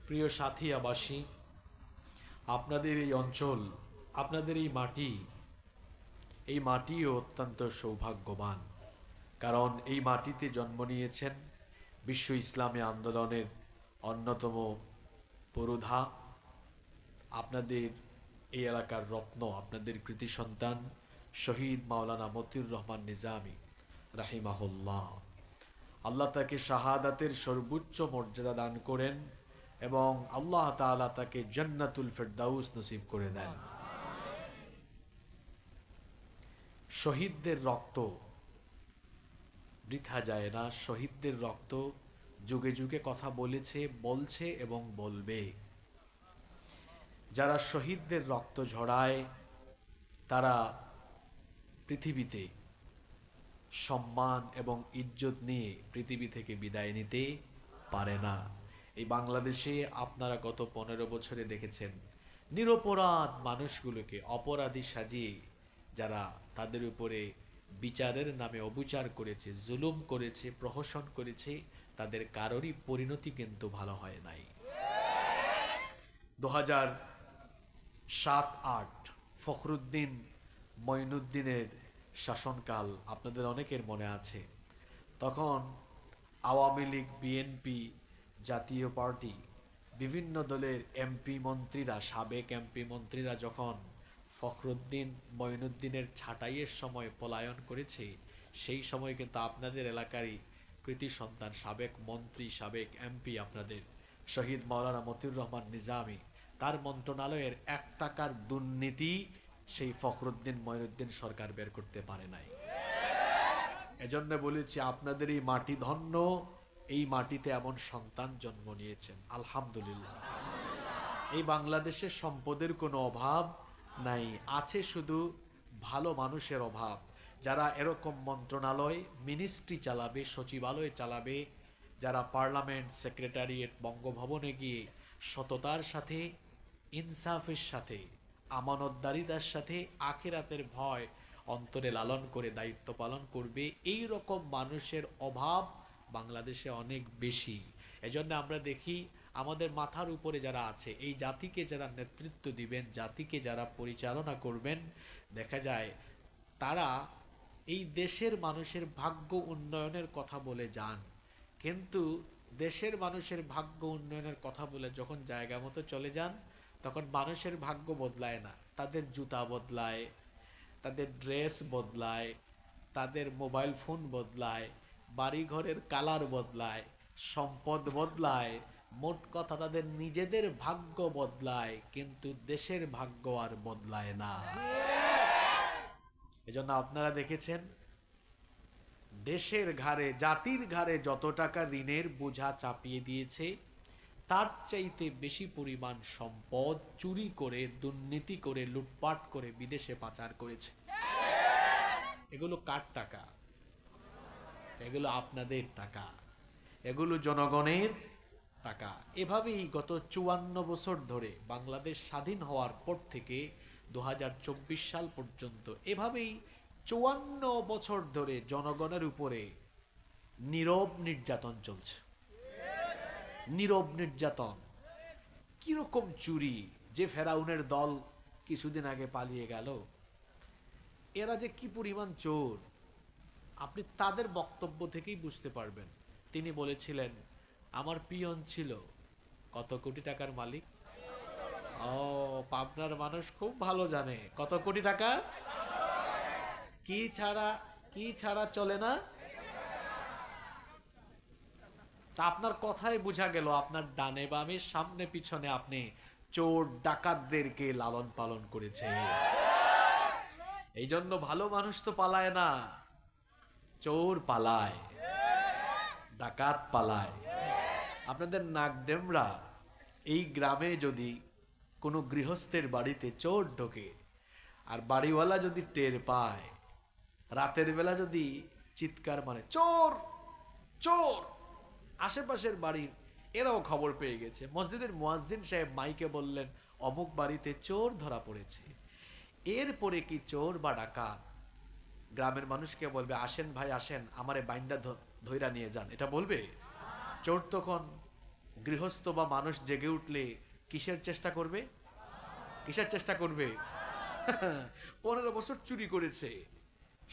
প্রিয় সাথী আবাসী, আপনাদের এই অঞ্চল, আপনাদের এই মাটিও অত্যন্ত সৌভাগ্যবান। কারণ এই মাটিতে জন্ম নিয়েছেন বিশ্ব ইসলামী আন্দোলনের অন্যতম পুরোধা, আপনাদের এই এলাকার রত্ন, আপনাদের কৃতি সন্তান শহীদ মাওলানা মতিউর রহমান নিজামী রাহিমাহুল্লাহ। আল্লাহ তাকে শাহাদাতের সর্বোচ্চ মর্যাদা দান করেন এবং আল্লাহ তাআলা তাকে জান্নাতুল ফেরদাউস নসিব করে দেন। শহীদদের রক্ত বৃথা যায় না, শহীদদের রক্ত যুগে যুগে কথা বলেছে, বলছে এবং বলবে। যারা শহীদদের রক্ত ঝরায় তারা পৃথিবীতে সম্মান এবং ইজ্জত নিয়ে পৃথিবী থেকে বিদায় নিতে পারে না। এই বাংলাদেশে আপনারা গত 15 বছরে দেখেছেন নিরপরাধ মানুষগুলোকে অপরাধী সাজিয়ে যারা তাদের উপরে বিচারের নামে অবিচার করেছে, জুলুম করেছে, প্রহসন করেছে, তাদের কারোরই পরিণতি কিন্তু ভালো হয় নাই। 2007-08 ফখরুদ্দিন মঈনুদ্দিনের শাসনকাল আপনাদের অনেকের মনে আছে। তখন আওয়ামী লীগ, বিএনপি, জাতীয় পার্টি, বিভিন্ন দলের এমপি মন্ত্রীরা, সাবেক এমপি মন্ত্রীরা যখন ফখরুদ্দিন মঈনুদ্দিনের ছাঁটাইয়ের সময় পলায়ন করেছে, সেই সময় কিন্তু আপনাদের এলাকারই কৃতি সন্তান, সাবেক মন্ত্রী, সাবেক এমপি আপনাদের শহীদ মাওলানা মতিউর রহমান নিজামী, তার মন্ত্রণালয়ের 1 টাকার দুর্নীতি সেই ফখরুদ্দিন মঈনুদ্দিন সরকার বের করতে পারে নাই। এজন্য বলেছি আপনাদের এই মাটি ধন্য, এই মাটিতে এমন সন্তান জন্ম নিয়েছেন, আলহামদুলিল্লাহ। এই বাংলাদেশের সম্পদের কোনো অভাব নাই, আছে শুধু ভালো মানুষের অভাব, যারা এরকম মন্ত্রণালয়, মিনিস্ট্রি চালাবে, সচিবালয় চালাবে, যারা পার্লামেন্ট, সেক্রেটারিয়েট, বঙ্গভবনে গিয়ে সততার সাথে, ইনসাফের সাথে, আমানতদারিতার সাথে আখিরাতের ভয় অন্তরে লালন করে দায়িত্ব পালন করবে, এই রকম মানুষের অভাব বাংলাদেশে অনেক বেশি। এজন্য আমরা দেখি আমাদের মাথার উপরে যারা আছে, এই জাতিকে যারা নেতৃত্ব দিবেন, জাতিকে যারা পরিচালনা করবেন, দেখা যায় তারা এই দেশের মানুষের ভাগ্য উন্নয়নের কথা বলে যান, কিন্তু দেশের মানুষের ভাগ্য উন্নয়নের কথা বলে যখন জায়গা মতো চলে যান, তখন মানুষের ভাগ্য বদলায় না, তাদের জুতা বদলায়, তাদের ড্রেস বদলায়, তাদের মোবাইল ফোন বদলায়, বাড়িঘরের কালার বদলায়, সম্পদ বদলায়, মোট কথা তাদের নিজেদের ভাগ্য বদলায়, কিন্তু দেশের ভাগ্য আর বদলায় না। এজন্য আপনারা দেখেছেন দেশের ঘাড়ে, জাতির ঘাড়ে যত টাকা ঋণের বোঝা চাপিয়ে দিয়েছে, তার চাইতে বেশি পরিমাণ সম্পদ চুরি করে, দুর্নীতি করে, লুটপাট করে বিদেশে পাচার করেছে। এগুলো কার টাকা? এগুলো আপনাদের টাকা, এগুলো জনগণের টাকা। এভাবেই গত 54 বছর ধরে বাংলাদেশ স্বাধীন হওয়ার পর থেকে 2024 সাল পর্যন্ত এভাবেই 54 বছর ধরে জনগণের উপরে নীরব নির্যাতন চলছে। নীরব নির্যাতন, কিরকম চুরি, যে ফেরাউনের দল কিছুদিন আগে পালিয়ে গেল, এরা যে কি পরিমাণ চোর আপনি তাদের বক্তব্য থেকেই বুঝতে পারবেন। তিনি বলেছিলেন আমার পিয়ন ছিল কত কোটি টাকার মালিক। ও, পাবনার মানুষ খুব ভালো জানে কত কোটি টাকা, কি ছাড়া চলে না। তা আপনার কথাই বোঝা গেল আপনার ডানে বামে সামনে পিছনে আপনি চোর ডাকাতদেরকে লালন পালন করেছে। এই জন্য ভালো মানুষ তো পালায় না, চোর পালায়, ডাকাত পালায়। আপনাদের নাগডেমরা এই গ্রামে যদি কোনো গৃহস্থের বাড়িতে চোর ঢোকে আর বাড়িওয়ালা যদি টের পায়, রাতের বেলা যদি চিৎকার মানে চোর চোর, আশেপাশের বাড়ির এরাও খবর পেয়ে গেছে, মসজিদের মুয়াজ্জিন সাহেব মাইকে বললেন অমুক বাড়িতে চোর ধরা পড়েছে, এরপরে কি চোর বা ডাকাত গ্রামের মানুষকে বলবে আসেন ভাই আসেন আমারে বাইন্দা ধইরা নিয়ে যান, এটা বলবে? চোর তখন গৃহস্থ বা মানুষ জেগে উঠলে কিসের চেষ্টা করবে? কিসের চেষ্টা করবে? 15 বছর চুরি করেছে,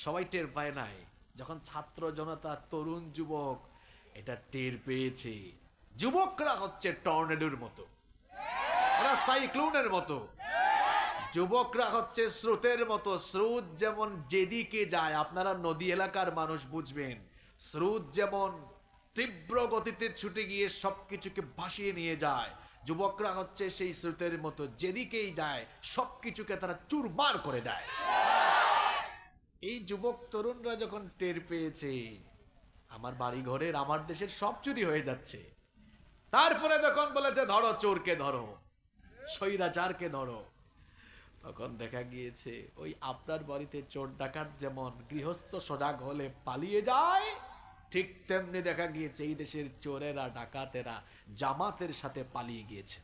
সবাই টের পায় নাই। যখন ছাত্র জনতা, তরুণ যুবক এটা টের পেয়েছে, যুবকরা হচ্ছে টর্নেডোর মতো, এরা সাইক্লোনের মতো। যুবকরা হচ্ছে স্রোতের মতো। স্রোত যেমন যেদিকে যায়, আপনারা নদী এলাকার মানুষ বুঝবেন, স্রোত যেমন তীব্র গতিতে ছুটে গিয়ে সবকিছুকে ভাসিয়ে নিয়ে যায়, যুবকরা হচ্ছে সেই স্রোতের মতো, যেদিকেই যায় সবকিছুকে তারা চুরমার করে দেয়। এই যুবক তরুণরা যখন টের পেয়েছে আমার বাড়ি ঘরের, আমার দেশের সব চুরি হয়ে যাচ্ছে, তারপরে যখন বলেছে ধরো চোরকে, ধরো স্বৈরাচারকে ধরো, তখন দেখা গিয়েছে ওই আপনার বাড়িতে চোর ডাকাত যেমন গৃহস্থ সজাগ হলে পালিয়ে যায়, ঠিক তেমনি দেখা গিয়েছে এই দেশের চোরেরা, ডাকাতেরা জামাতের সাথে পালিয়ে গিয়েছে।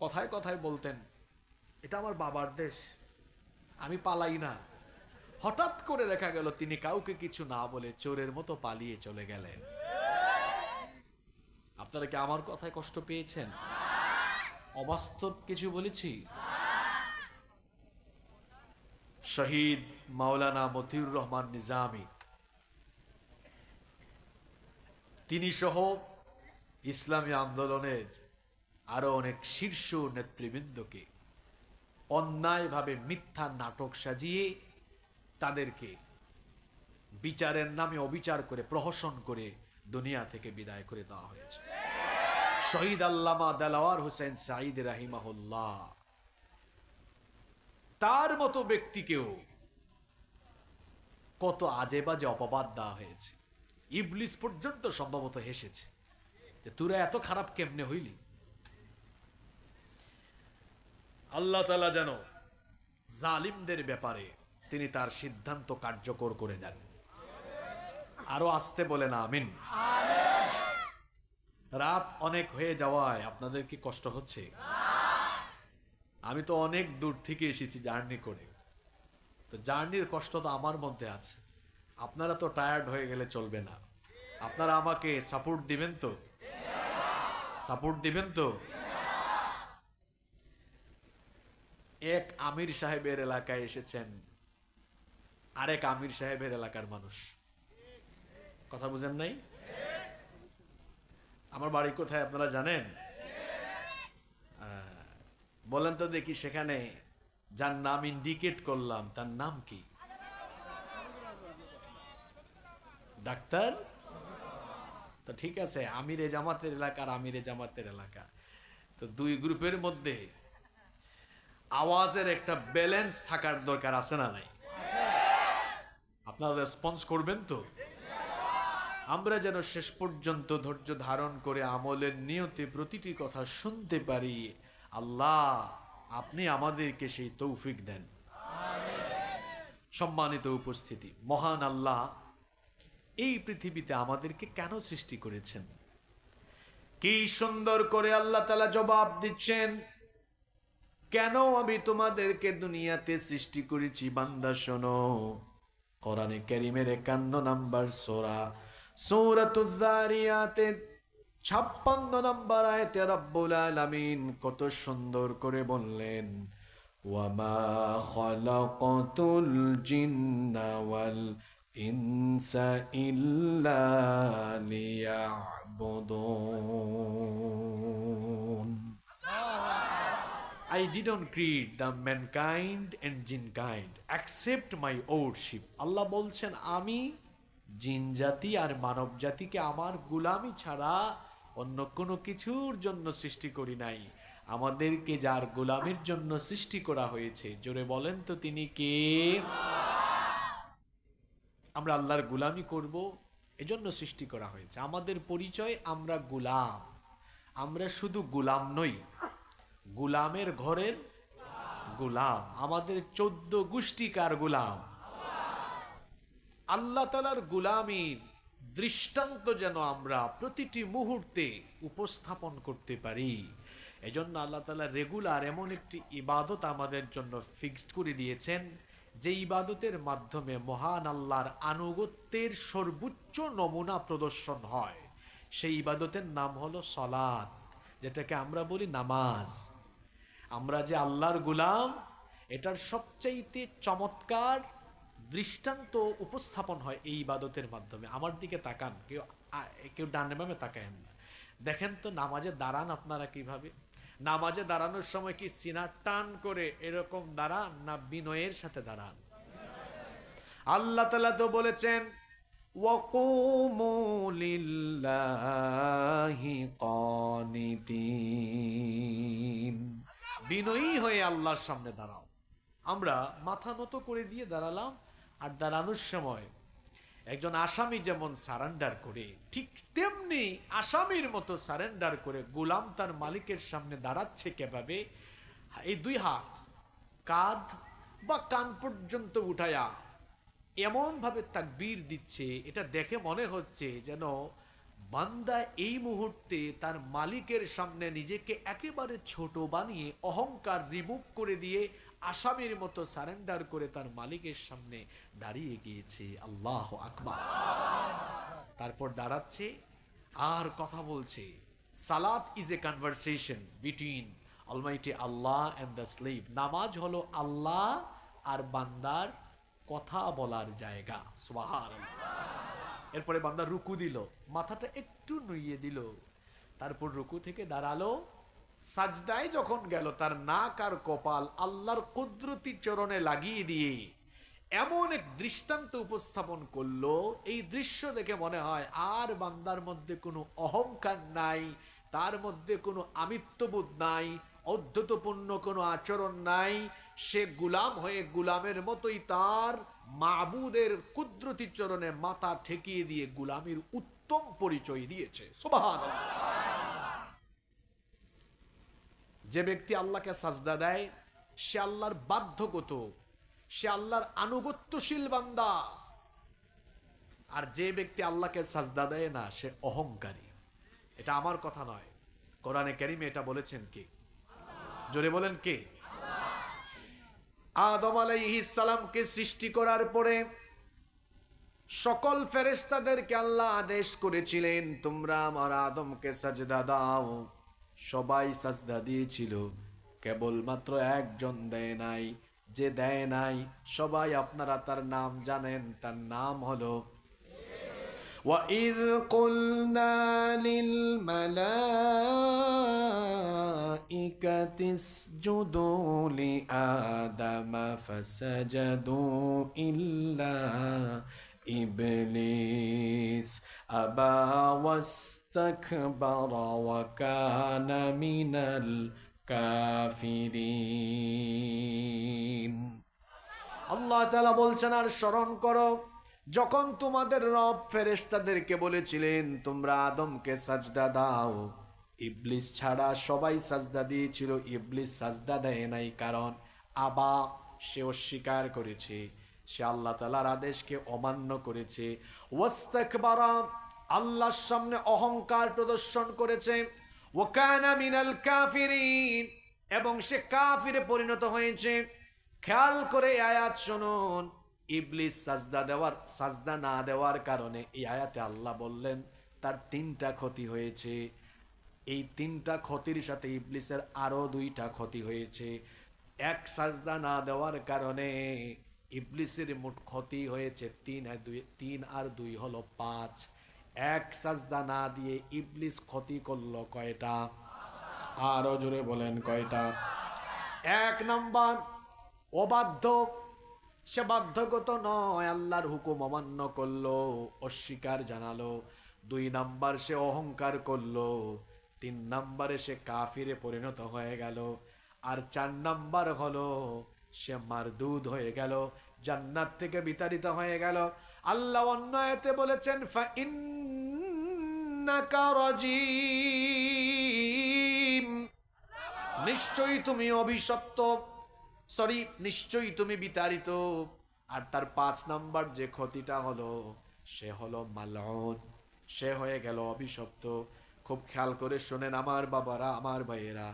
কথায় কথায় বলতেন, এটা আমার বাবার দেশ, আমি পালাই না। হঠাৎ করে দেখা গেল তিনি কাউকে কিছু না বলে চোরের মতো পালিয়ে চলে গেলেন। আপনারা কি আমার কথায় কষ্ট পেয়েছেন? অবাস্তব কিছু বলেছি? শহীদ মাওলানা মতিউর রহমান নিজামী, তিনি সহ ইসলামী আন্দোলনের আরো অনেক শীর্ষ নেতৃবৃন্দকে অন্যায়ভাবে মিথ্যা নাটক সাজিয়ে তাদেরকে বিচারের নামে অবিচার করে, প্রহসন করে দুনিয়া থেকে বিদায় করে দেওয়া হয়েছে। শহীদ আল্লামা দেলাওয়ার হোসেন সাঈদ রাহিমাহুল্লাহ, তার মতো ব্যক্তিকেও কত আজে বাজে অপবাদ দেওয়া হয়েছে। ইবলিস পর্যন্ত সম্ভবত হেসেছে যে তোরা এত খারাপ কেমনে হইলি। আল্লাহ তাআলা যেন জালিমদের ব্যাপারে তিনি তার সিদ্ধান্ত কার্যকর করে দেন। আরো আসতে বলেন আমিন। রাত অনেক হয়ে যাওয়ায় আপনাদের কি কষ্ট হচ্ছে? আমি তো অনেক দূর থেকে এসেছি জার্নি করে, তো জার্নির কষ্ট তো আমার মধ্যে আছে। আপনারা তো টায়ার্ড হয়ে গেলে চলবে না। আপনারা আমাকে সাপোর্ট দিবেন তো? সাপোর্ট দিবেন তো? এক আমির সাহেবের এলাকায় এসেছেন আরেক আমির সাহেবের এলাকার মানুষ, কথা বুঝেন নাই? আমার বাড়ি কোথায় আপনারা জানেন? বলেন তো দেখি, সেখানে যার নাম ইন্ডিকেট করলাম তার নাম কি? ডাক্তার? তো ঠিক আছে, আমিরে জামাতের এলাকা আর আমিরে জামাতের এলাকা, তো দুই গ্রুপের মধ্যে আওয়াজের একটা ব্যালেন্স থাকার দরকার আছে না নাই? আপনারা রেসপন্স করবেন তো? আমরা যেন শেষ পর্যন্ত ধৈর্য ধারণ করে আমলের নিয়তে প্রতিটি কথা শুনতে পারি। আল্লাহ আপনি আমাদেরকে সেই তৌফিক দেন। সম্মানিত উপস্থিতি, মহান আল্লাহ এই পৃথিবীতে আমাদেরকে কেন সৃষ্টি করেছেন? কি সুন্দর করে আল্লাহ তাআলা জবাব দিচ্ছেন, কেন আমি তোমাদেরকে দুনিয়াতে সৃষ্টি করেছি বান্দা শোনো। কোরআনে কারীমের 51 নম্বর সূরা সূরাতুয যারিয়াতের 56 নম্বর আয়াতে রব্বুল আলামিন কত সুন্দর করে বললেন, ওয়ামা খালাকাতুল জিন্না ওয়াল ইনসা ইল্লা লিয়াবুদুন। I didn't create the mankind and jinkind except my worship. আল্লাহ বলছেন আমি জিন জাতি আর মানব জাতিকে আমার গোলামি ছাড়া অন্য কোনো কিছুর জন্য সৃষ্টি করি নাই। আমাদেরকে যার গোলামির জন্য সৃষ্টি করা হয়েছে, জোরে বলেন তো তিনি কে? আমরা আল্লাহর গোলামি করব, এজন্য সৃষ্টি করা হয়েছে। আমাদের পরিচয় আমরা গোলাম। আমরা শুধু গোলাম নই, গোলামের ঘরের গোলাম। আমাদের 14 গোষ্ঠীকার গোলাম। আল্লাহ তাআলার গোলামির দৃষ্টান্ত যেন আমরা প্রতিটি মুহূর্তে উপস্থাপন করতে পারি, এজন্য আল্লাহ তাআলা রেগুলার এমন একটি ইবাদত আমাদের জন্য ফিক্সড করে দিয়েছেন, যে ইবাদতের মাধ্যমে মহান আল্লাহর আনুগত্যের সর্বোচ্চ নমুনা প্রদর্শন হয়। সেই ইবাদতের নাম হলো সালাত, যেটাকে আমরা বলি নামাজ। আমরা যে আল্লাহর গোলাম, এটার সবচাইতে চমৎকার দৃষ্টান্ত উপস্থাপন হয় এই ইবাদতের মাধ্যমে। আমার দিকে তাকান, কেউ ডানে বামে তাকায়েন না। দেখেন তো নামাজে দাঁড়ান আপনারা কিভাবে। নামাজে দাঁড়ানোর সময় কি সিনা টান করে এরকম দাঁড়ান, না বিনয়ের সাথে দাঁড়ান? আল্লাহ তাআলা তো বলেছেন ওয়াকুমু লিল্লাহি কানিতিন, বিনয়ী হয়ে আল্লাহর সামনে দাঁড়াও। আমরা মাথা নত করে দিয়ে দাঁড়ালাম, আর দাঁড়ানোর সময় একজন আসামি যেমন সারেন্ডার করে, ঠিক তেমনি আসামির মতো সারেন্ডার করে গোলাম তার মালিকের সামনে দাঁড়াচ্ছে। কিভাবে? এই দুই হাত কাঁধ বা কান পর্যন্ত উঠায়া এমন ভাবে তাকবীর দিচ্ছে, এটা দেখে মনে হচ্ছে যেন বান্দা এই মুহূর্তে তার মালিকের সামনে নিজেকে একেবারে ছোট বানিয়ে অহংকার রিমুভ করে দিয়ে আসামির মতো সারেন্ডার করে তার মালিকের সামনে দাঁড়িয়ে গিয়েছে। আল্লাহু আকবার। তারপর দাঁড়াচ্ছে আর কথা বলছে। সালাত is a conversation between Almighty Allah and the slave. নামাজ হলো আল্লাহ আর বান্দার কথা বলার জায়গা। সুবহানাল্লাহ। এরপরে বান্দা রুকু দিল, মাথাটা একটু নুইয়ে দিল, তারপর রুকু থেকে দাঁড়ালো। সাজদায় যখন গেল, তার নাক আর কপাল আল্লাহর কুদরতি চরণে লাগিয়ে দিয়ে এমন এক দৃষ্টান্ত উপস্থাপন করলো, এই দৃশ্য দেখে মনে হয় আর বান্দার মধ্যে কোনো অহংকার নাই, তার মধ্যে কোনো আমিত্ববোধ নাই, অধ্যতপূর্ণ কোনো আচরণ নাই। সে গুলাম হয়ে গুলামের মতোই তার মাবুদের কুদরতি চরণে মাথা ঠেকিয়ে দিয়ে গুলামির উত্তম পরিচয় দিয়েছে। সুবহানাল্লাহ। যে ব্যক্তি আল্লাহকে সাজদা দেয় সে আল্লাহর বাধ্যগত, সে আল্লাহর আনুগত্যশীল বান্দা। আর যে ব্যক্তি আল্লাহকে সাজদা দেয় না সে অহংকারী। এটা আমার কথা নয়, কোরআনে কারিমে এটা বলেছেন কে? জোরে বলেন কে? আদম আলাইহিস সালামকে সৃষ্টি করার পরে সকল ফেরেশতাদেরকে আল্লাহ আদেশ করেছিলেন তোমরা আমার আদমকে সাজদা দাও। সবাই সাজদা দিয়েছিল, কেবলমাত্র একজন দেয় নাই। যে দেয় নাই সবাই আপনারা তার নাম জানেন, তার নাম হলো وَإِذْ قُلْنَا لِلْمَلَائِكَةِ اسْجُدُوا لِآدَمَ فَسَجَدُوا إِلَّا إِبْلِيسَ أَبَى وَاسْتَكْبَرَ وَكَانَ مِنَ الْكَافِرِينَ। আল্লাহ তাআলা বলছেন, আর স্মরণ করো যখন তোমাদের রব ফেরেশতাদেরকে বলেছিলেন তোমরা আদমকে সাজদা দাও। ইবলিস ছাড়া সবাই সাজদা দিয়েছিল, ইবলিস সাজদা দেয় নাই, কারণ আবা, সে অস্বীকার করেছে, সে আল্লাহ তাআলার আদেশকে অমান্য করেছে। ওয়াস্তাকবারা, আল্লাহর সামনে অহংকার প্রদর্শন করেছে। ওয়া কানা মিনাল কাফিরিন, এবং সে কাফিরে পরিণত হয়েছে। খেয়াল করে আয়াত শুনুন। ইবলিস সাজদা না দেওয়ার কারণে এই আয়াতে আল্লাহ বললেন তার 3টা ক্ষতি হয়েছে। এই 3টা ক্ষতির সাথে ইবলিসের আরো 2টা ক্ষতি হয়েছে। এক, সাজদা না দেওয়ার কারণে ইবলিসের মোট ক্ষতি হয়েছে 3 আর 2 হলো 5। এক সাজদা না দিয়ে ইবলিস ক্ষতি করলো কয়টা? আরো জোরে বলেন কয়টা? 1 নাম্বার অবাধ্য, সে বাধ্যগত নয়, আল্লাহর হুকুম অমান্য করলো, অস্বীকার জানালো। 2 নাম্বার সে অহংকার করলো। 3 নাম্বারে সে কাফিরে পরিণত হয়ে গেল। আর 4 নাম্বার হলো সে মারদুদ হয়ে গেল, জান্নাত থেকে বিতাড়িত হয়ে গেল। আল্লাহ অন্য আয়াতে বলেছেন ফাইন্নাকা রাজিম, নিশ্চয়ই তুমি অভিশপ্ত, নিশ্চয়ই তুমি বিতাড়িত। আর তার 5 নাম্বার যে ক্ষতিটা হলো, সে হলো মালউন, সে হয়ে গেল অভিশপ্ত। খুব খেয়াল করে শোনেন আমার বাবারা, আমার ভাইয়েরা,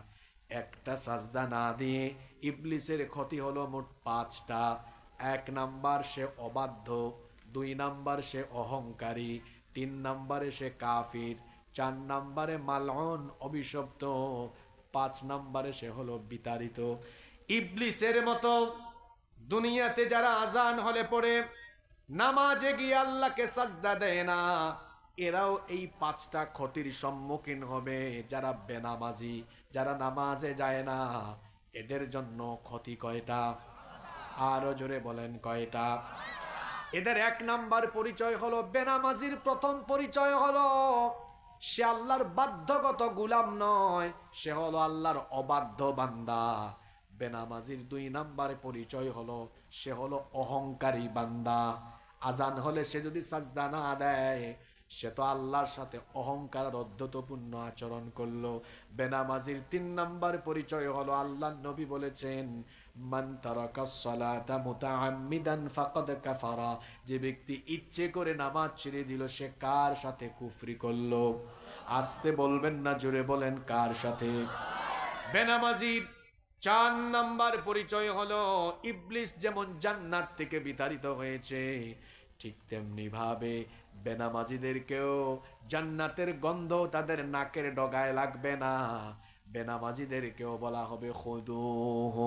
একটা সাজদা না দিয়ে ইবলিসের ক্ষতি হলো মোট 5টা। 1 নাম্বার সে অবাধ্য, 2 নাম্বার সে অহংকারী, 3 নাম্বারে সে কাফির, 4 নম্বরে মালউন অভিশপ্ত, 5 নম্বরে সে হলো বিতাড়িত। ইবলিসের মতো দুনিয়াতে যারা আজান হলে পড়ে নামাজে গিয়ে আল্লাহকে সাজদা দেয় না, এরাও এই 5টা ক্ষতির সম্মুখীন হবে। যারা বেনামাজি, যারা নামাজে যায় না, এদের জন্য ক্ষতি কয়টা? আরো জোরে বলেন কয়টা? এদের 1 নাম্বার পরিচয় হলো, বেনামাজির প্রথম পরিচয় হলো সে আল্লাহর বাধ্যগত গোলাম নয়, সে হলো আল্লাহর অবাধ্য বান্দা। বেনামাজির 2 নাম্বার পরিচয় হলো সে হলো অহংকারী বান্দা। আজান হলে সে যদি সাজদা না দেয়, সে তো আল্লাহর সাথে অহংকার অধ্যতপূর্ণ আচরণ করলো। বেনামাজির 3 নাম্বার পরিচয় হলো, আল্লাহর নবী বলেছেন, মান তারাকাস সালাতা মুতাআম্মিদান ফাকাদ কাফারা, যে ব্যক্তি ইচ্ছে করে নামাজ ছেড়ে দিল সে কার সাথে কুফরি করলো? আস্তে বলবেন না, জোরে বলেন কার সাথে? বেনামাজির 4 নাম্বার পরিচয় হলো, ইবলিস যেমন জান্নাত থেকে বিতাড়িত হয়েছে, ঠিক তেমনি ভাবে বেনামাজিদেরকেও জান্নাতের গন্ধ তাদের নাকের ডগায় লাগবে না। বেনামাজিদেরকেও বলা হবে খুদুহু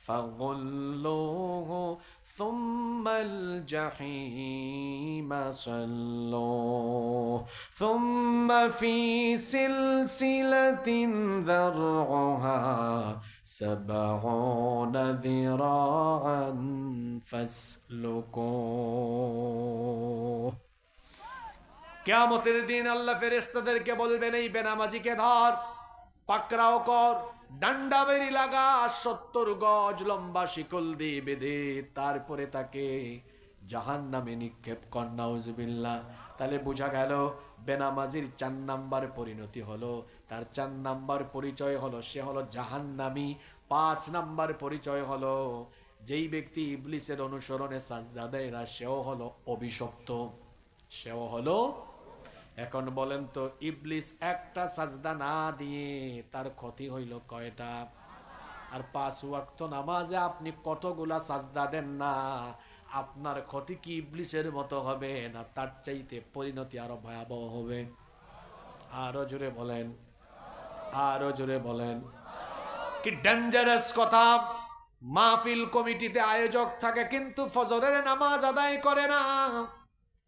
ফাগুল্লুহু সুম্মাল জাহিমা সাল্লুহু সুম্মা ফি সিলসিলাতিন যারউহা সাবউনা যিরাআন ফাসলুকুহু। কিয়ামতের দিন আল্লাহ ফেরেশতাদেরকে বলবেন, এই বেনামাজিকে ধর, পাকড়াও কর, ডান্ডা বেরি লাগা, 70 গজ লম্বা শিকল দিয়ে বেঁধে তারপরে তাকে জাহান্নামে নিক্ষেপ কর। নাউজুবিল্লাহ। তাহলে বোঝা গেল বেনামাজির 4 নাম্বার পরিণতি হলো, তার 4 নাম্বার পরিচয় হলো সে হলো জাহান্নামী। 5 নাম্বার পরিচয় হলো, যেই ব্যক্তি ইবলিসের অনুসরণে সাজদা দেয় না, সেও হলো অভিশপ্ত, সেও হলো। এখন বলেন তো, ইবলিস একটা সাজদা না দিয়ে তার ক্ষতি হইল কয়টা? আর 5 ওয়াক্ত নামাজে আপনি কতগুলা সাজদা দেন না, আপনার ক্ষতি কি ইবলিসের মতো হবে না তার চাইতে পরিণতি আরো ভয়াবহ হবে? আরো জোরে বলেন, আরো জোরে বলেন। কি ডেঞ্জারাস কথা! মাহফিল কমিটিতে আয়োজক থাকে কিন্তু ফজরের নামাজ আদায় করে না।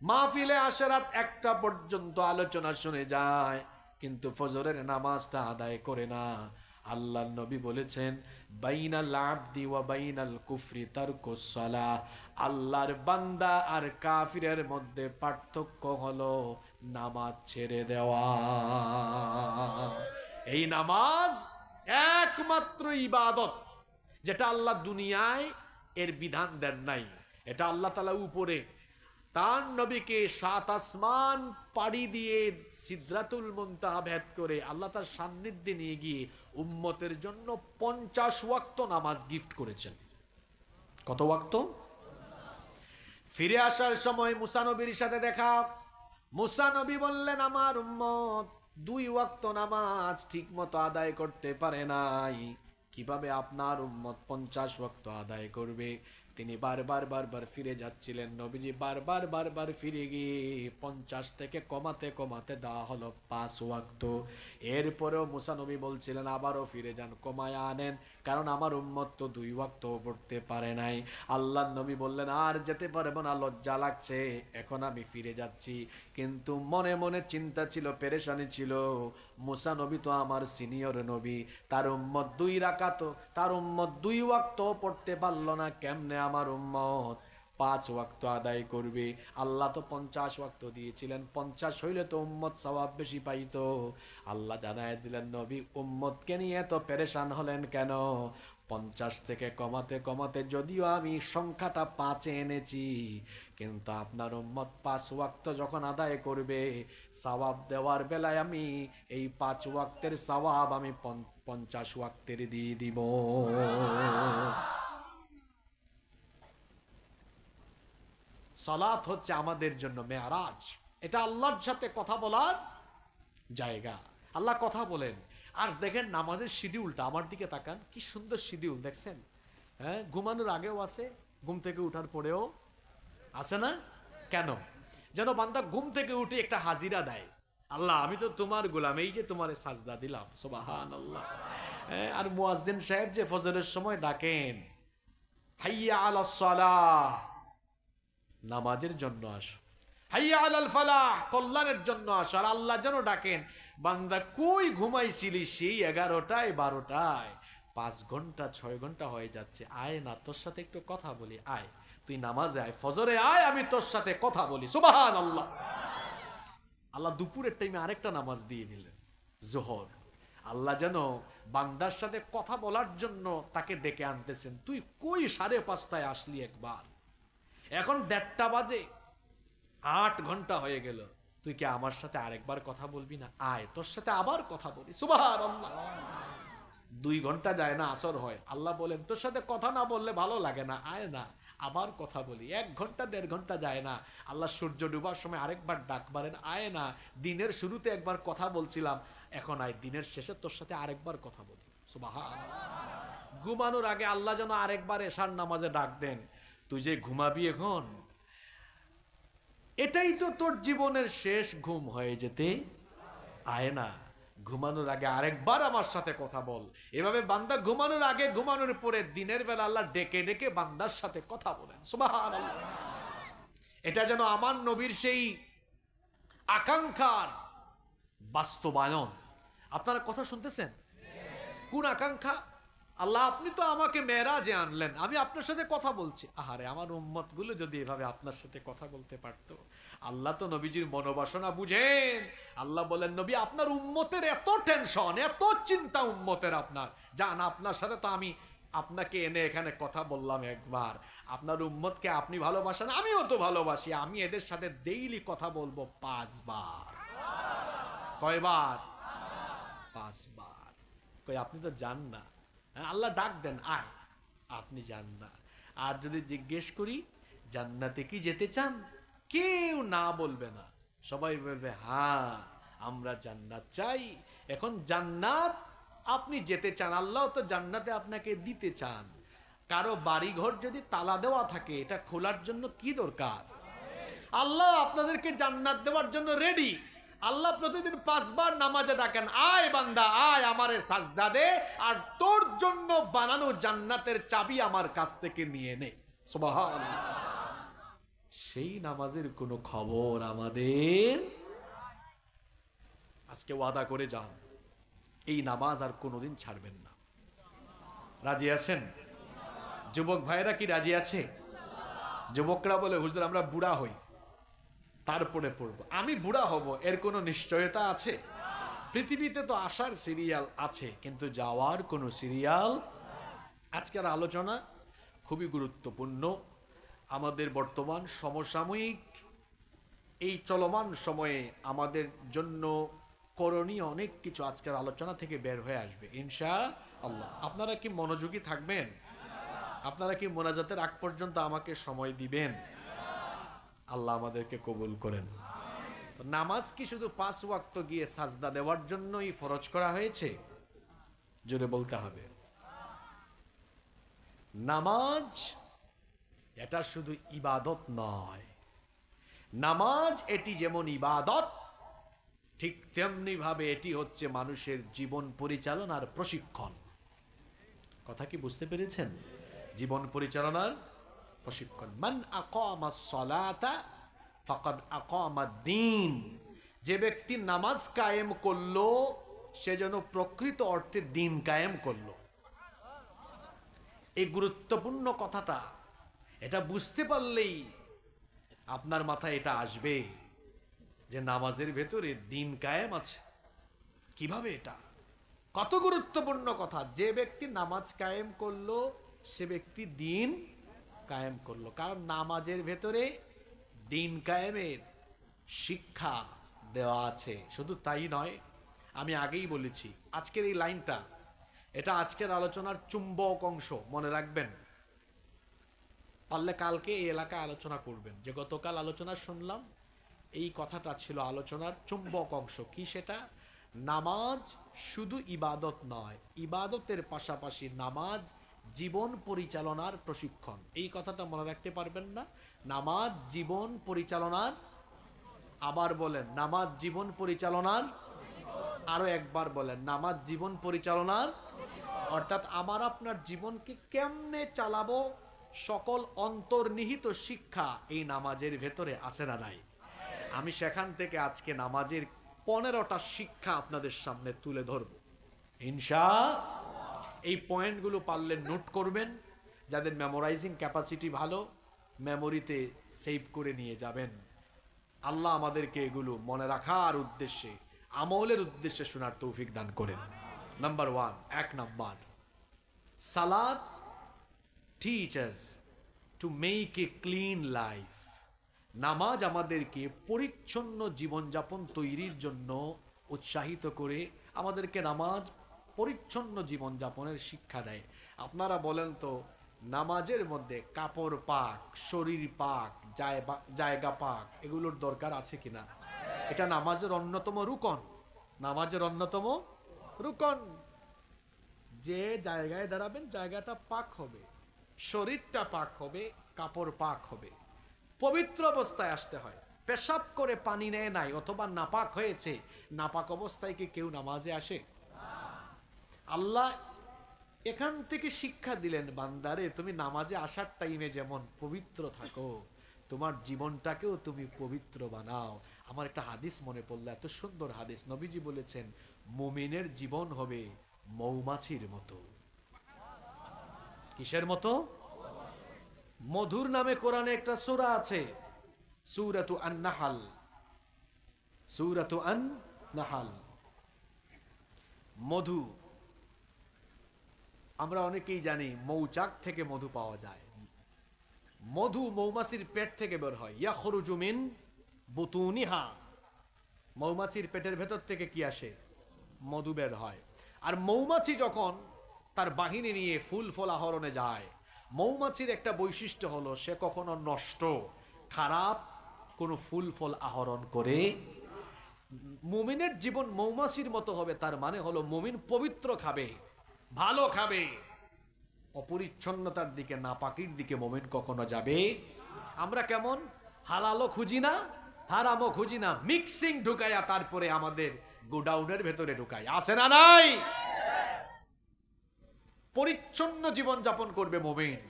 মাহফিলে আসে রাত 1টা পর্যন্ত আলোচনা শুনে যায়, কিন্তু ফজরের নামাজটা আদায় করে না। আল্লাহর নবী বলেছেন, বাইনাল আবদি ওয়া বাইনাল কুফরি তারকুস সালাহ, আল্লাহর বান্দা আর কাফিরের মধ্যে পার্থক্য হলো নামাজ ছেড়ে দেওয়া। এই নামাজ একমাত্র ইবাদত যেটা আল্লাহ দুনিয়ায় এর বিধান দেন নাই। এটা আল্লাহ তাআলা উপরে তার নবীকে 7 আসমান পাড়ি দিয়ে সিদরাতুল মুনতাহা ভেদ করে আল্লাহ তার সান্নিধ্যে নিয়ে গিয়ে উম্মতের জন্য 50 ওয়াক্ত নামাজ গিফট করেছেন। কত ওয়াক্ত? ফিরে আসার সময় মুসা নবীর সাথে দেখা। মুসা নবী বললেন, আমার উম্মত 2 ওয়াক্ত নামাজ ঠিক মতো আদায় করতে পারে নাই, কিভাবে আপনার উম্মত 50 ওয়াক্ত আদায় করবে? তিনি বারবার ফিরে যাচ্ছিলেন। নবীজি বারবার ফিরে গিয়ে 50 থেকে কমাতে কমাতে দেওয়া হলো 5 ওয়াক্ত। এরপরেও মুসা নবী বলছিলেন, আবারও ফিরে যান, কমায় আনেন, কারণ আমার উম্মত তো 2 ওয়াক্ত পড়তে পারে নাই। আল্লাহর নবী বললেন, আর যেতে পারবো না, লজ্জা লাগছে, এখন আমি ফিরে যাচ্ছি। কিন্তু মনে মনে চিন্তা ছিল, পেরেশানি ছিল, মুসা নবী তো আমার সিনিয়র নবী, তার উম্মত 2 রাকাত, তার উম্মত 2 ওয়াক্ত পড়তে পারলো না, কেমনে আমার উম্মত 5 ওয়াক্ত আদায় করবে? আল্লাহ তো 50 ওয়াক্ত দিয়েছিলেন, 50 হইলে তো উম্মত সওয়াব বেশি পাইতো। আল্লাহ জানায় দিলেন, নবী উম্মতকে নিয়ে এত পেরেশান হলেন কেন? 50 থেকে কমাতে কমাতে যদিও আমি সংখ্যাটা 5-এ এনেছি, কিন্তু আপনার উম্মত 5 ওয়াক্ত যখন আদায় করবে, সওয়াব দেওয়ার বেলায় আমি এই 5 ওয়াক্তের সওয়াব আমি 50 ওয়াক্তের দিয়ে দিব। সালাত হচ্ছে আমাদের জন্য মেরাজ, এটা আল্লাহর সাথে কথা বলার জায়গা। আল্লাহ কথা বলেন। আর দেখেন নামাজের শিডিউলটা, আমার দিকে তাকান, কি সুন্দর শিডিউল দেখছেন। হ্যাঁ, ঘুমানোর আগেও আছে, ঘুম থেকে উঠার পরেও আছে না? কেন? যেন বান্দা ঘুম থেকে উঠে একটা হাজিরা দেয়, আল্লাহ আমি তো তোমার গোলাম, এই যে তোমার সাজদা দিলাম, সুবহানাল্লাহ। আর মুয়াজ্জিন সাহেব যে ফজরের সময় ডাকেন, হাইয়া আলাস সালাহ, নামাজের জন্য আসো, হাইয়া আলাল ফালাহ, কল্যাণের জন্য আসো। আর আল্লাহ যেন ডাকেন, বান্দা কই ঘুমাইছিলি সেই 11টায় 12টায়, 5 ঘন্টা 6 ঘন্টা হয়ে যাচ্ছে, আয় না তোর সাথে একটু কথা বলি, আয় তুই নামাজে আয়, ফজরে আয়, আমি তোর সাথে কথা বলি, সুবহানাল্লাহ। আল্লাহ দুপুরের টাইমে আরেকটা নামাজ দিয়ে দিলেন, জোহর। আল্লাহ যেন বান্দার সাথে কথা বলার জন্য তাকে ডেকে আনতেছেন, তুই কই 5:30টায় আসলি একবার, এখন 1:30টা বাজে, 8 ঘন্টা হয়ে গেল, তুই কি আমার সাথে আরেকবার কথা বলবি না, আয় তোর সাথে আবার কথা বলি, সুবহানাল্লাহ। 2 ঘন্টা যায় না, আসর হয়, আল্লাহ বলেন তোর সাথে কথা না বললে ভালো লাগে না, আয় না আবার কথা বলি। 1 ঘন্টা 1.5 ঘন্টা যায় না, আল্লাহ সূর্য ডুবার সময় আরেকবার ডাক মারেন, আয় না দিনের শুরুতে একবার কথা বলছিলাম, এখন আয় দিনের শেষে তোর সাথে আরেকবার কথা বলি, সুবহানাল্লাহ। ঘুমানোর আগে আল্লাহ যেন আরেকবার এশার নামাজে ডাক দেন, তুই যে ঘুমাবি এখন, এটাই তো তোর জীবনের শেষ ঘুম হয়ে যেতে, আয় না ঘুমানোর আগে আরেকবার আমার সাথে কথা বল। এভাবে বান্দা ঘুমানোর আগে ঘুমানোর পরে দিনের বেলা আল্লাহ ডেকে ডেকে বান্দার সাথে কথা বলেন, সুবহানাল্লাহ। এটা যেন আমার নবীর সেই আকাঙ্ক্ষার বাস্তবায়ন। আপনারা কথা শুনতেছেন? কোন আকাঙ্ক্ষা? আল্লাহ আপনি তো আমাকে মেরাজে আনলেন, আমি আপনার সাথে কথা বলছি, আহারে আমার উম্মত গুলো যদি এভাবে আপনার সাথে কথা বলতে পারতো। আল্লাহ তো নবীজির মনোবাসনা বুঝেন। আল্লাহ বলেন, নবী আপনার উম্মতের এত টেনশন, এত চিন্তা উম্মতের, আপনার জান আপনার সাথে তো আমি আপনাকে এনে এখানে কথা বললাম একবার, আপনার উম্মতকে আপনি ভালোবাসেন, আমিও তো ভালোবাসি, আমি এদের সাথে ডেইলি কথা বলবো 5 বার। কয়বার? 5 বার। কই আপনি তো জান না। আল্লাহ ডাক দেন, আয়, আপনি যান না। আর যদি জিজ্ঞেস করি জান্নাতে কি যেতে চান, কেউ না বলবে না, সবাই বলবে হ্যাঁ আমরা জান্নাত চাই। এখন জান্নাত আপনি যেতে চান, আল্লাহ তো জান্নাতে আপনাকে দিতে চান। কারো বাড়িঘর যদি তালা দেওয়া থাকে, এটা খোলার জন্য কি দরকার? আল্লাহ আপনাদেরকে জান্নাত দেওয়ার জন্য রেডি। আল্লাহ প্রতিদিন 5 বার নামাজে ডাকেন, আয় বান্দা আয় আমারে সাজদা দে, আর তোর জন্য বানানো জান্নাতের চাবি আমার কাছ থেকে নিয়ে নে, সুবহানাল্লাহ। সেই নামাজের কোনো খবর আমাদের। আজকে ওয়াদা করে যান, এই নামাজ আর কোনোদিন ছাড়বেন না। রাজি আছেন? যুবক ভাইরা কি রাজি আছে? যুবকরা বলে, হুজুর আমরা বুড়া হই তারপরে পড়বো। আমি বুড়া হব এর কোনো নিশ্চয়তা আছে? পৃথিবীতে তো আসার সিরিয়াল আছে, কিন্তু যাওয়ার কোনো সিরিয়াল। আজকের আলোচনা খুবই গুরুত্বপূর্ণ। আমাদের বর্তমান সমসাময়িক এই চলমান সময়ে আমাদের জন্য করণীয় অনেক কিছু আজকের আলোচনা থেকে বের হয়ে আসবে ইনশাআল্লাহ। আপনারা কি মনোযোগী থাকবেন? আপনারা কি মোনাজাতের আগ পর্যন্ত আমাকে সময় দিবেন? আল্লাহ আমাদেরকে কবুল করেন। তো নামাজ কি শুধু 5 ওয়াক্ত গিয়ে সাজদা দেওয়ার জন্যই ফরজ করা হয়েছে? জোরে বলতে হবে। নামাজ এটা শুধু ইবাদত নয়। নামাজ এটি যেমন ইবাদত, ঠিক তেমনি ভাবে এটি হচ্ছে মানুষের জীবন পরিচালনার প্রশিক্ষণ। কথা কি বুঝতে পেরেছেন? জীবন পরিচালনার প্রশিক্ষণ। মান আকামাস সালাতা ফাকাদ আকামাদ-দ্বীন। যে ব্যক্তি নামাজ কায়েম করলো, সে যেন প্রকৃত অর্থে দ্বীন কায়েম করলো। এই গুরুত্বপূর্ণ কথাটা, এটা বুঝতে পারলেই আপনার মাথায় এটা আসবে যে নামাজের ভেতরে দ্বীন কায়েম আছে। কিভাবে? এটা কত গুরুত্বপূর্ণ কথা। যে ব্যক্তি নামাজ কায়েম করলো, সে ব্যক্তি দ্বীন কায়েম করলো। কারণ নামাজের ভেতরে দ্বীন কায়েমের শিক্ষা দেওয়া আছে। শুধু তাই নয়, আমি আগেই বলেছি, আজকের এই লাইনটা, এটা আজকের আলোচনার চুম্বক অংশ, মনে রাখবেন। পারলে কালকে এই এলাকায় আলোচনা করবেন যে গতকাল আলোচনা শুনলাম, এই কথাটা ছিল আলোচনার চুম্বক অংশ। কি সেটা? নামাজ শুধু ইবাদত নয়, ইবাদতের পাশাপাশি নামাজ জীবন পরিচালনার প্রশিক্ষণ। এই কথাটা মনে রাখতে পারবেন না? নামাজ জীবন পরিচালনার আবার বলেন নামাজ জীবন পরিচালনার, আরো একবার বলেন নামাজ জীবন পরিচালনার। অর্থাৎ আমার আপনার জীবনকে কেমনে চালাবো সকল অন্তর্নিহিত শিক্ষা এই নামাজের ভেতরে আছে না নাই? আমি সেখান থেকে আজকে নামাজের 15টা শিক্ষা আপনাদের সামনে তুলে ধরব ইনশা। এই পয়েন্টগুলো পারলে নোট করবেন, যাদের মেমোরাইজিং ক্যাপাসিটি ভালো মেমোরিতে সেভ করে নিয়ে যাবেন। আল্লাহ আমাদেরকে এগুলো মনে রাখার উদ্দেশ্যে, আমলের উদ্দেশ্যে শোনার তৌফিক দান করেন। নাম্বার 1, 1 নাম্বার, সালাত teaches to make a clean life. নামাজ আমাদেরকে পরিচ্ছন্ন জীবনযাপন তৈরির জন্য উৎসাহিত করে, আমাদেরকে নামাজ পরিচ্ছন্ন জীবনযাপনের শিক্ষা দেয়। আপনারা বলেন তো, নামাজের মধ্যে কাপড় পাক, শরীর পাক, জায়গা পাক, এগুলোর দরকার আছে কিনা? এটা নামাজের অন্যতম রুকন, নামাজের অন্যতম রুকন। যে জায়গায় দাঁড়াবেন জায়গাটা পাক হবে, শরীরটা পাক হবে, কাপড় পাক হবে, পবিত্র অবস্থায় আসতে হয়। পেশাব করে পানি নেয় নাই অথবা নাপাক হয়েছে, নাপাক অবস্থায় কি কেউ নামাজে আসে? আল্লাহ এখান থেকে শিক্ষা দিলেন, বান্দারে তুমি নামাজে আসার টাইমে যেমন পবিত্র থাকো, তোমার জীবনটাকেও তুমি পবিত্র বানাও। আমার একটা হাদিস মনে পড়লো, এত সুন্দর হাদিস। নবীজি বলেছেন মুমিনের জীবন হবে মৌমাছির মতো। কিসের মতো? মধুর নামে কোরআনে একটা সূরা আছে, সূরাতু আন-নাহল, সূরাতু আন-নাহল। মধু আমরা অনেকেই জানি মৌচাক থেকে মধু পাওয়া যায়। মধু মৌমাছির পেট থেকে বের হয়, ইয়াখরুজু মিন বুতুনিহা। মৌমাছির পেটের ভেতর থেকে কি আসে? মধু বের হয়। আর মৌমাছি যখন তার বাহিনী নিয়ে ফুল ফল আহরণে যায়, মৌমাছির একটা বৈশিষ্ট্য হলো সে কখনো নষ্ট খারাপ কোনো ফুল ফল আহরণ করে। মুমিনের জীবন মৌমাছির মতো হবে, তার মানে হলো মুমিন পবিত্র খাবে, ভালো খাবে, অপরিচ্ছন্নতার দিকে, নাপাকির দিকে মুমিন কখনো যাবে। আমরা কেমন হালালও খুঁজি না, হারামও খুঁজি না, মিক্সিং ঢুকাইয়া তারপরে আমাদের গোডাউনের ভেতরে ঢুকাই, আছে না নাই? পরিচ্ছন্ন জীবন যাপন করবে মুমিন।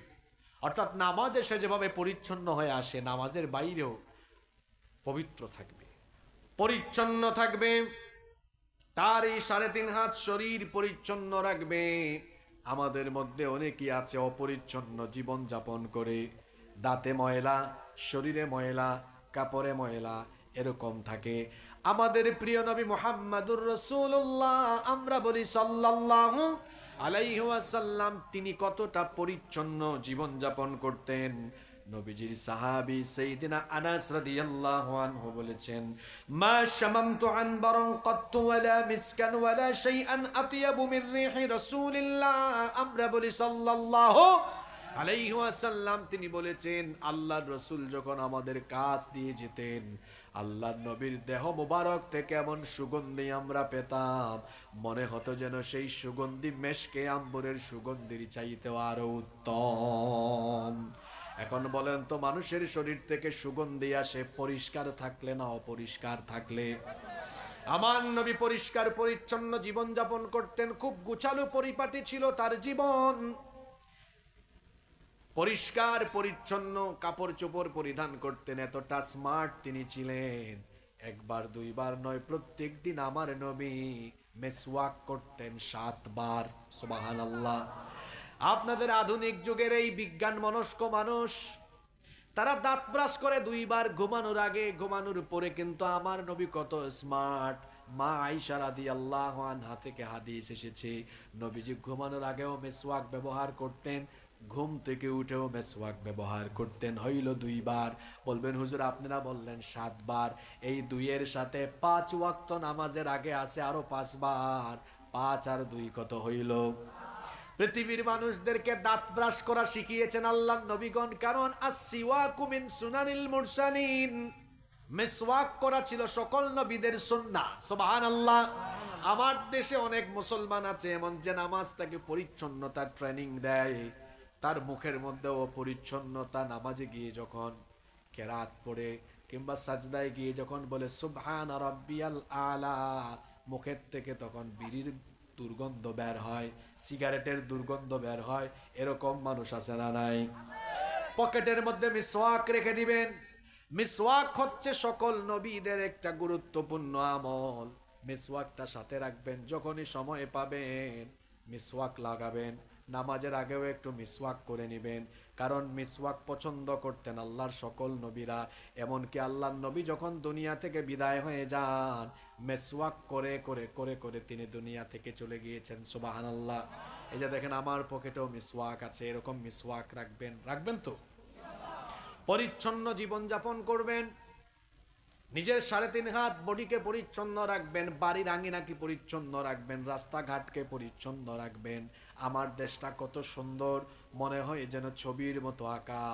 অর্থাৎ নামাজে সে যেভাবে পরিচ্ছন্ন হয়ে আসে, নামাজের বাইরেও পবিত্র থাকবে, পরিচ্ছন্ন থাকবে। তার এই 3.5 হাত শরীর পরিচ্ছন্ন রাখবে। আমাদের মধ্যে অনেকেই আছে অপরিচ্ছন্ন জীবন যাপন করে, দাঁতে ময়লা, শরীরে ময়লা, কাপড়ে ময়লা, এরকম থাকে। আমাদের প্রিয় নবী মুহাম্মাদুর রাসূলুল্লাহ, আমরা বলি সাল্লাল্লাহু আলাইহি ওয়াসাল্লাম, তিনি কতটা পরিচ্ছন্ন জীবন যাপন করতেন। নবীজির সাহাবী সাইয়্যিদিনা আনাস রাদিয়াল্লাহু আনহু বলেছেন, মা শামামতু আনবারান কাত্তু ওয়ালা মিসকান ওয়ালা শাইআন আতয়াবু মির রিহি রাসূলিল্লাহ। আমরা বলি সাল্লাল্লাহু আলাইহি ওয়াসাল্লাম, তিনি বলেছেন আল্লাহর রাসূল যখন আমাদের কাছ দিয়ে যেতেন, আল্লাহর নবীর দেহ মোবারক থেকে এমন সুগন্ধি আমরা পেতাম, মনে হতো যেন সেই সুগন্ধি মেশকে আম্বরের সুগন্ধির চাইতেও আরো উত্তম। এখন বলেন তো, মানুষের শরীর থেকে সুগন্ধি আসে পরিষ্কার থাকলে না অপরিষ্কার থাকলে? আমার নবী পরিষ্কার পরিচ্ছন্ন জীবন যাপন করতেন, খুব গুছালো পরিপাটি ছিল তার জীবন। পরিষ্কার পরিচ্ছন্ন কাপড় চোপড় পরিধান করতেন, এতটা স্মার্ট তিনি ছিলেন। একবার দুইবার নয়, প্রত্যেক দিন আমার নবী মেসওয়াক করতেন 7 বার। সুবহানাল্লাহ। আপনাদের আধুনিক যুগের এই বিজ্ঞান মনস্ক মানুষ, তারা দাঁত ব্রাশ করে 2 বার ঘুমানোর আগে, ঘুমানোর পরে, কিন্তু আমার নবী কত স্মার্ট। মা আয়েশা রাদিয়াল্লাহু আনহা থেকে হাদিস এসেছে, নবীজি ঘুমানোর আগেও মেসওয়াক ব্যবহার করতেন, ঘুম থেকে উঠেও মেসওয়াক ব্যবহার করতেন। হইল 2 বার। বলবেন হুজুর আপনারা বললেন 7 বার, এই 2 এর সাথে 5 ওয়াক্ত নামাজের আগে আছে আরো 5 বার, 5 আর 2 কত হইল? পৃথিবীর মানুষদেরকে দাঁত ব্রাশ করা শিখিয়েছেন আল্লাহর নবীগণ, কারণ আসসিওয়াকু মিন সুনানিল মুরসালিন, মিসওয়াক করা ছিল সকল নবীদের সুন্নাহ। সুবহানাল্লাহ। আমার দেশে অনেক মুসলমান আছে এমন যে নামাজটাকে পরিচ্ছন্নতার ট্রেনিং দেয়, তার মুখের মধ্যে অপরিচ্ছন্নতা, নামাজে গিয়ে যখন কেরাত পড়ে কিংবা সাজদায় গিয়ে যখন বলে সুবহান রাব্বিয়াল আলা, মুখের থেকে তখন বিড়ির দুর্গন্ধ বের হয়, সিগারেটের দুর্গন্ধ বের হয়। এরকম মানুষ আছে না নাই? পকেটের মধ্যে মিসওয়াক রেখে দিবেন। মিসওয়াক হচ্ছে সকল নবীদের একটা গুরুত্বপূর্ণ আমল। মিসওয়াকটা সাথে রাখবেন, যখনই সময় পাবেন মিসওয়াক লাগাবেন। নামাজের আগেও একটু মিসওয়াক করে নেবেন, কারণ মিসওয়াক পছন্দ করতেন আল্লাহর সকল নবীরা। এমনকি আল্লাহর নবী যখন দুনিয়া থেকে বিদায় হয়ে যান, মিসওয়াক করে করে করে করে তিনি দুনিয়া থেকে চলে গিয়েছেন। সুবহানাল্লাহ। এই যে দেখেন আমার পকেটেও মিসওয়াক আছে, এরকম মিসওয়াক রাখবেন। রাখবেন তো? পরিচ্ছন্ন জীবনযাপন করবেন, নিজের 3.5 হাত বডিকে পরিচ্ছন্ন রাখবেন, বাড়ির আঙিনাকে পরিচ্ছন্ন রাখবেন, রাস্তাঘাটকে পরিচ্ছন্ন রাখবেন। আমার দেশটা কত সুন্দর, মনে হয় যেন ছবির মতো আঁকা।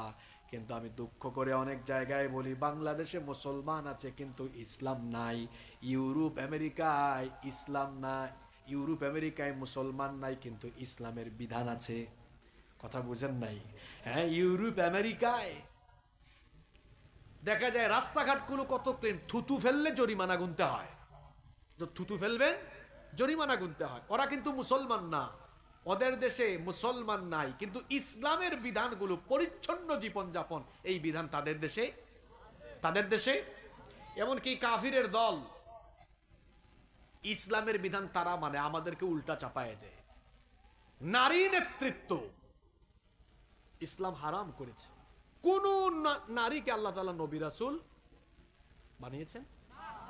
কিন্তু আমি দুঃখ করে অনেক জায়গায় বলি, বাংলাদেশে মুসলমান আছে কিন্তু ইসলাম নাই। ইউরোপ আমেরিকায় ইসলাম নাই, ইউরোপ আমেরিকায় মুসলমান নাই কিন্তু ইসলামের বিধান আছে। কথা বুঝেন নাই? হ্যাঁ, ইউরোপ আমেরিকায় দেখা যায় রাস্তাঘাটগুলো কত ক্লিন, থুতু ফেললে জরিমানা গুনতে হয়। তো থুতু ফেলবেন জরিমানা গুনতে হয়। ওরা কিন্তু মুসলমান না, ওদের দেশে মুসলমান নাই কিন্তু ইসলামের বিধানগুলো, পরিচ্ছন্ন জীবনযাপন, এই বিধান তাদের দেশে। এমনকি কাফিরের দল ইসলামের বিধান তারা মানে আমাদেরকে উল্টা চাপায় দেয়। নারী নেতৃত্ব ইসলাম হারাম করেছে। কোন নারীকে আল্লাহ তাআলা নবী রাসূল বানিয়েছেন?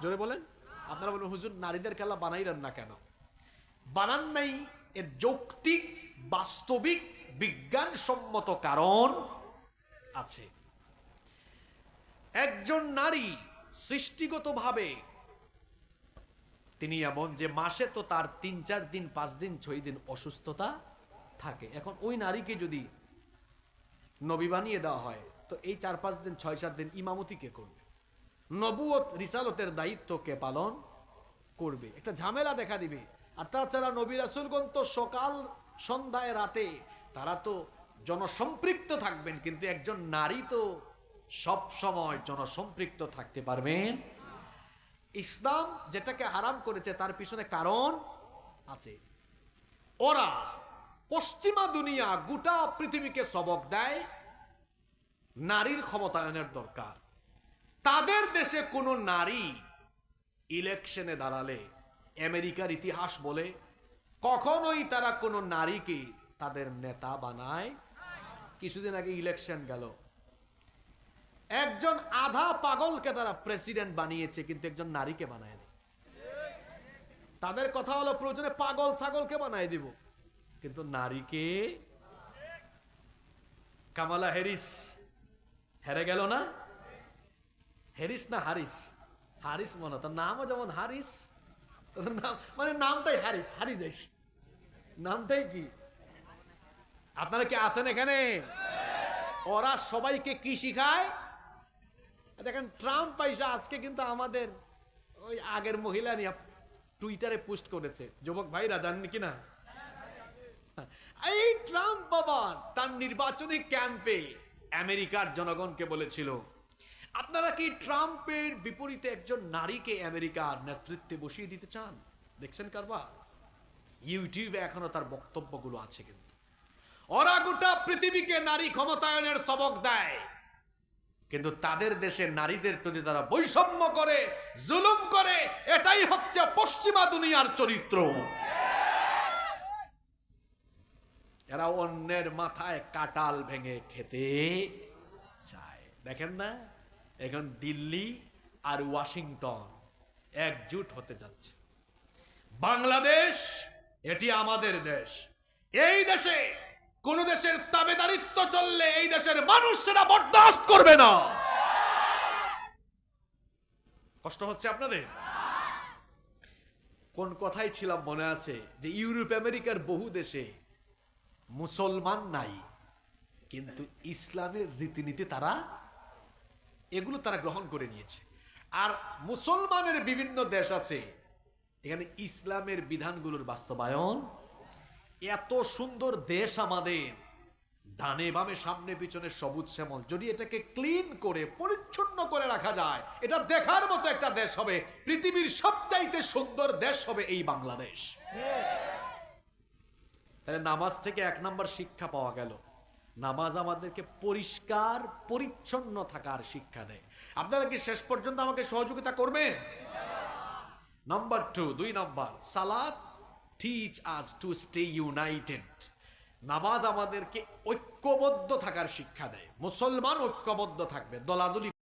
জোরে বলেন। আপনারা বলেন হুজুর নারীদেরকে আল্লাহ বানাইলেন না কেন? বানান নাই, এর যৌক্তিক বাস্তবিক বিজ্ঞানসম্মত কারণ আছে। একজন নারী সৃষ্টিগতভাবে তিনি এমন যে মাসে তো তার 3-4 দিন 5 দিন 6 দিন অসুস্থতা থাকে। এখন ওই নারীকে যদি নবী বানিয়ে দেওয়া হয় তো এই 4-5 দিন 6-7 দিন ইমামতি কে করবে? নবুয়ত রিসালতের দায়িত্ব কে পালন করবে? একটা ঝামেলা দেখা দিবে। আর তাছাড়া নবী রাসূলগণ তো সকাল সন্ধ্যায় রাতে তারা তো জনসম্পৃক্ত থাকবেন, কিন্তু একজন নারী তো সব সময় জনসম্পৃক্ত থাকতে পারবেন। ইসলাম যেটাকে হারাম করেছে তার পিছনে কারণ আছে। ওরা পশ্চিমা দুনিয়া গোটা পৃথিবীকে সবক দেয় নারীর ক্ষমতায়নের দরকার। তাদের দেশে কোনো নারী ইলেকশনে দাঁড়ালে আমেরিকার ইতিহাস বলে কখনোই তারা কোনো নারীকে তাদের নেতা বানায়। কিছুদিন আগে ইলেকশন গেল, একজন আধা পাগলকে তারা প্রেসিডেন্ট বানিয়েছে কিন্তু একজন নারীকে বানায়নি। তাদের কথা হলো প্রয়োজনে পাগল ছাগলকে বানায় দিব, কিন্তু নারীকে। কামালা হ্যারিস হেরে গেল না? হ্যারিস না হারিস? হারিস মনে, তার নামও যেমন হারিস, নাম মানে নামটাই হারিস, হারিস যাইস নামটাই কি। আপনারা কি আছেন এখানে? ওরা সবাইকে কি শিখায় দেখেন। ট্রাম্প পয়সা আজকে কিন্তু আমাদের ওই আগের মহিলা নিয়ে টুইটারে পোস্ট করেছে, যুবক ভাইরা জানেন কিনা? এই ট্রাম্প বাবা তার নির্বাচনী ক্যাম্পে আমেরিকার জনগণকে বলেছিল, আপনারা কি ট্রাম্পের বিপরীতে একজন নারীকে আমেরিকার নেতৃত্বে বসিয়ে দিতে চান? দেখছেন কারবার? ইউটিউবে এখনো তার বক্তব্যগুলো আছে। কিন্তু ওরা গোটা পৃথিবীকে নারী ক্ষমতায়নের সবক দেয়, কিন্তু তাদের দেশে নারীদের প্রতি তারা বৈষম্য করে, জুলুম করে। এটাই হচ্ছে পশ্চিমা দুনিয়ার চরিত্র। এরা অন্যের মাথায় কাটাল ভেঙে খেতে চায়। দেখেন না, এখন দিল্লি আর ওয়াশিংটন একজুট হতে যাচ্ছে। বাংলাদেশ এটি আমাদের দেশ। এই দেশে কোন দেশের তাবেদারিত্ব চললে এই দেশের মানুষ সেটা বরদাস্ত করবে না। কষ্ট হচ্ছে আপনাদের? কোন কথাই ছিলাম মনে আছে যে ইউরোপ আমেরিকার বহু দেশে মুসলমান নাই, কিন্তু ইসলামের রীতিনীতি তারা এগুলো তারা গ্রহণ করে নিয়েছে। আর মুসলমানের বিভিন্ন দেশ আছে এখানে ইসলামের বিধানগুলোর বাস্তবায়ন। এত সুন্দর দেশ আমাদের, ডানে বামে সামনে পিছনে সবুজ শ্যামল, যদি এটাকে ক্লিন করে পরিচ্ছন্ন পরিচ্ছন্ন করে রাখা যায়, এটা দেখার মতো একটা দেশ হবে। পৃথিবীর সবচাইতে সুন্দর দেশ হবে এই বাংলাদেশ। তাহলে নামাজ থেকে 1 নম্বর শিক্ষা পাওয়া গেল, নামাজ আমাদেরকে পরিষ্কার পরিচ্ছন্ন থাকার শিক্ষা দেয়। আপনারা কি শেষ পর্যন্ত আমাকে সহযোগিতা করবেন? নাম্বার 2, 2 নম্বর, সালাত teach us to stay United. নামাজ আমাদেরকে ঐক্যবদ্ধ থাকার শিক্ষা দেয়। মুসলমান ঐক্যবদ্ধ থাকবে, দলাদলি